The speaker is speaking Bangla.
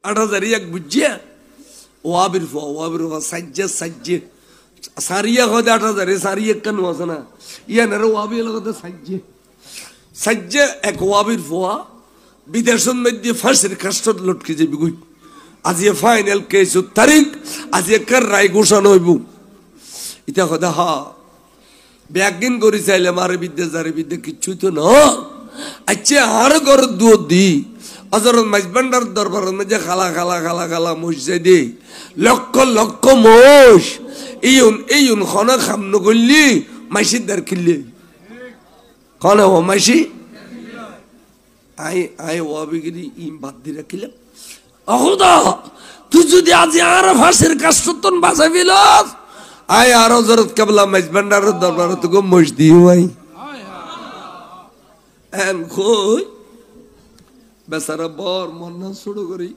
8001 বুঝিয়া ওয়াবির সাজ্জে সাজ্জে সারিয়া হদে 8000 সারিয়া কেন আছে না ইয়ানার ওয়াবি লগতে সাজ্জে সাজ্জে এক ওয়াবির ফোয়া বিদেশন মধ্যে ফাঁসির কাষ্ট লটকে যাবি গুই আজি ফাইনাল কেস তারিখ আজি কার রায় ঘোষণা হইব এটা হদে হা ব্যাগিন করি চাইলে মারে বিদ্যে কিচ্ছুই তো না আচ্ছা আর ঘর দুধ দি হযরত মাইজবান্ডার দরবারের মধ্যে খালা মসজে দে লক্ষ লক্ষ মোষ এইউন খনা খাম নগলি মাইসির দার কিনলে খনা ও মাইসি আই ওয়াবিগিরি ইম বাদ দি রাখিলাম অহুদা তুই যদি আজি আর ফাঁসির কাষ্টতন বাঁচাবিল আয় আর হযরত কেবলা মাইজবান্ডার দরবারে তো গো মোষ দিও আই এন কই বেচারা বর মন্না শুরু করি